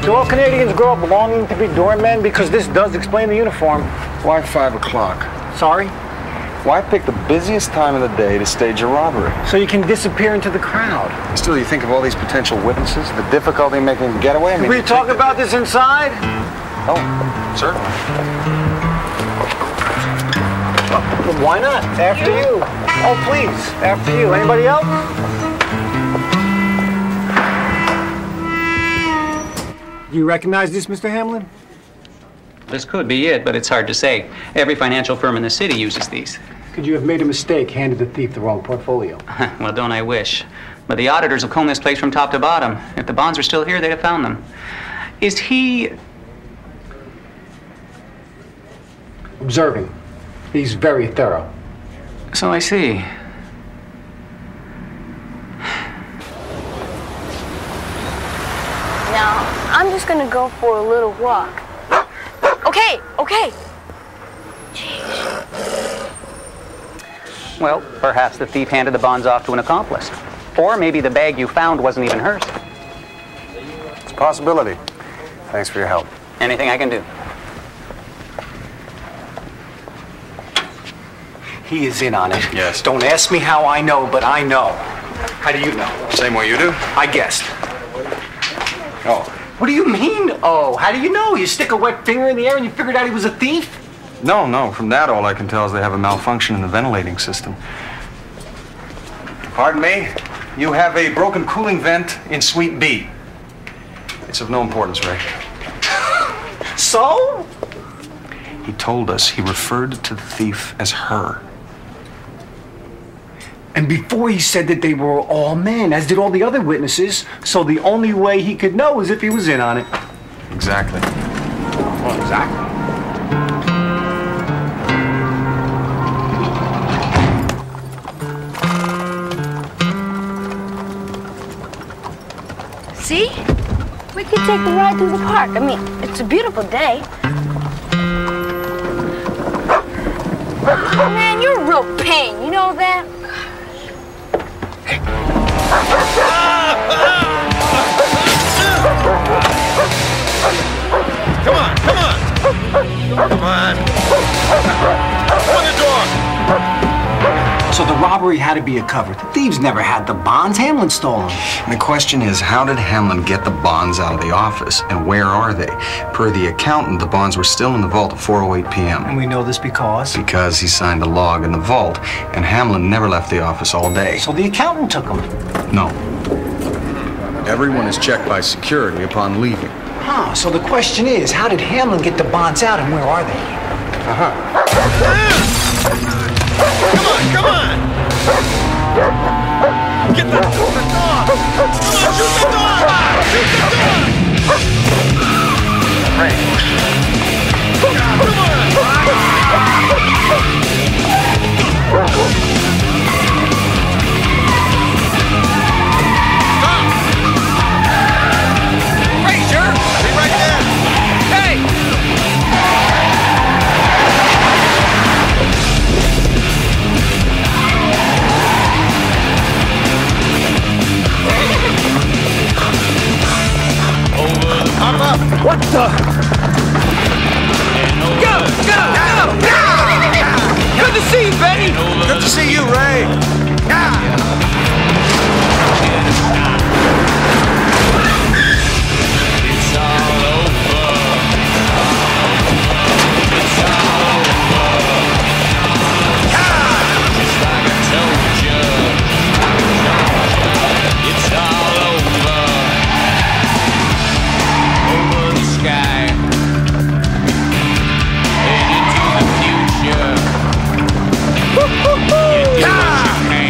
Do all Canadians grow up longing to be doormen? Because this does explain the uniform. Why 5 o'clock? Sorry? Why pick the busiest time of the day to stage a robbery? So you can disappear into the crowd. Still, you think of all these potential witnesses, the difficulty in making a getaway? Can we talk about this inside? Oh, certainly. Well, why not? After you. Oh, please. After you. Anybody else? Do you recognize this, Mr. Hamlin? This could be it, but it's hard to say. Every financial firm in the city uses these. Could you have made a mistake, handed the thief the wrong portfolio? Well, don't I wish. But the auditors have combed this place from top to bottom. If the bonds were still here, they'd have found them. Is he... Observing. He's very thorough. So I see. Now, I'm just gonna go for a little walk. Okay. Jeez. Well, perhaps the thief handed the bonds off to an accomplice. Or maybe the bag you found wasn't even hers. It's a possibility. Thanks for your help. Anything I can do. He is in on it. Yes. Don't ask me how I know, but I know. How do you know? Same way you do? I guessed. Oh. What do you mean, oh? How do you know? You stick a wet finger in the air and you figured out he was a thief? No. From that, all I can tell is they have a malfunction in the ventilating system. Pardon me? You have a broken cooling vent in Suite B. It's of no importance, Ray. So? He told us he referred to the thief as her. And before he said that they were all men, as did all the other witnesses, so the only way he could know is if he was in on it. Exactly. Well, exactly. See? We could take a ride through the park. I mean, it's a beautiful day. Man, you're a real pain. You know that? Come on. Open the door. So the robbery had to be a cover. The thieves never had the bonds. Hamlin stole them. And the question is, how did Hamlin get the bonds out of the office, and where are they? Per the accountant, the bonds were still in the vault at 4:08 p.m. And we know this because? Because he signed a log in the vault, and Hamlin never left the office all day. So the accountant took them. No. Everyone is checked by security upon leaving. Huh, so the question is, how did Hamlin get the bonds out and where are they? Come on. Get the door. Come on, shoot the door. Ray. Come on. Fraser, be right there. Hey! Hop up! What the? Go! Good to see you, Betty! Good to see you, Ray! It's all over. It's all over. Just like I told you. It's all over. Over the sky and into the future. Into what you can.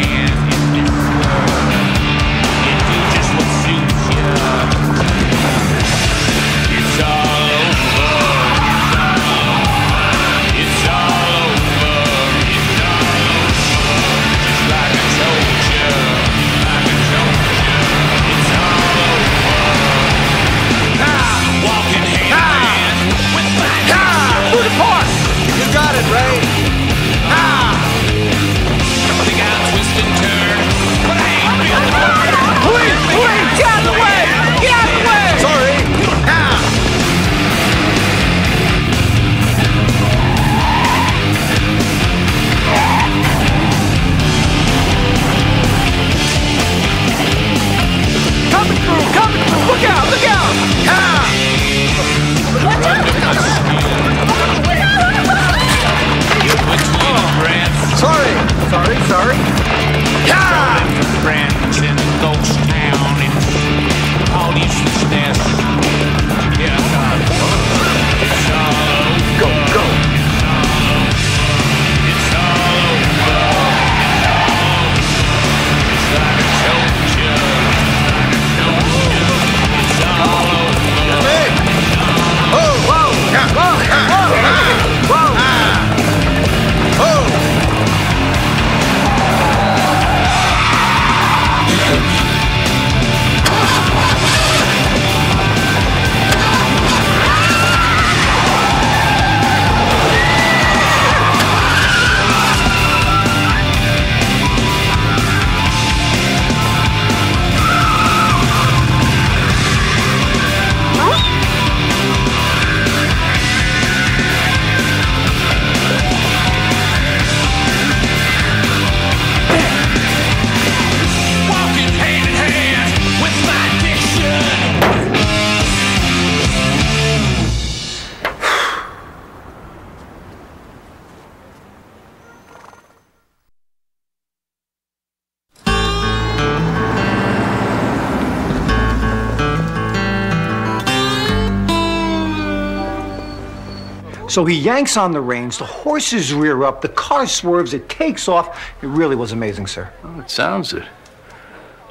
So he yanks on the reins, the horses rear up, the car swerves, it takes off. It really was amazing, sir. Oh, it sounds it.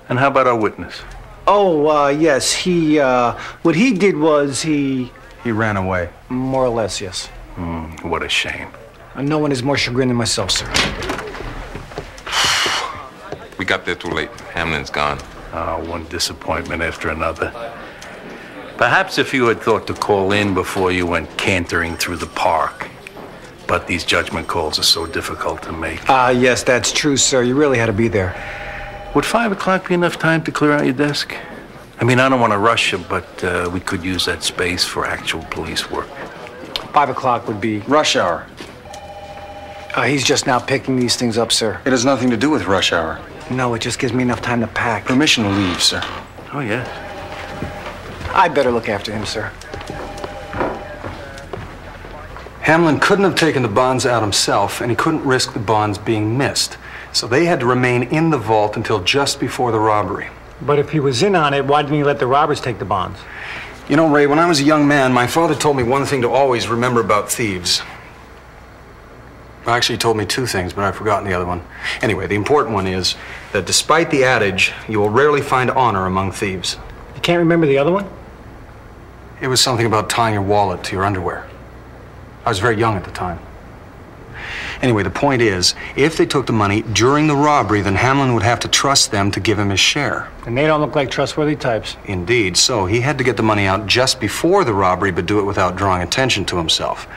And how about our witness? Oh, yes, what he did was He ran away. more or less, yes. What a shame. No one is more chagrined than myself, sir. We got there too late. Hamlin's gone. Oh, one disappointment after another. Perhaps if you had thought to call in before you went cantering through the park. But these judgment calls are so difficult to make. Yes, that's true, sir. You really had to be there. Would 5 o'clock be enough time to clear out your desk? I mean, I don't want to rush you, but we could use that space for actual police work. 5 o'clock would be... Rush hour. He's just now picking these things up, sir. It has nothing to do with rush hour. No, it just gives me enough time to pack. Permission to leave, sir. Oh, yes. I'd better look after him, sir. Hamlin couldn't have taken the bonds out himself, and he couldn't risk the bonds being missed. So they had to remain in the vault until just before the robbery. But if he was in on it, why didn't he let the robbers take the bonds? You know, Ray, when I was a young man, my father told me one thing to always remember about thieves. Well, actually, he told me 2 things, but I've forgotten the other one. Anyway, the important one is that despite the adage, you will rarely find honor among thieves. You can't remember the other one? It was something about tying your wallet to your underwear. I was very young at the time. Anyway, the point is, if they took the money during the robbery, then Hamlin would have to trust them to give him his share. And they don't look like trustworthy types. Indeed, so he had to get the money out just before the robbery, but do it without drawing attention to himself.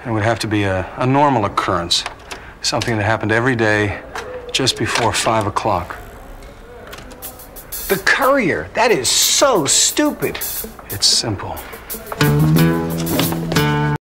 It would have to be a normal occurrence, something that happened every day just before 5 o'clock. The courier, that is so stupid. It's simple.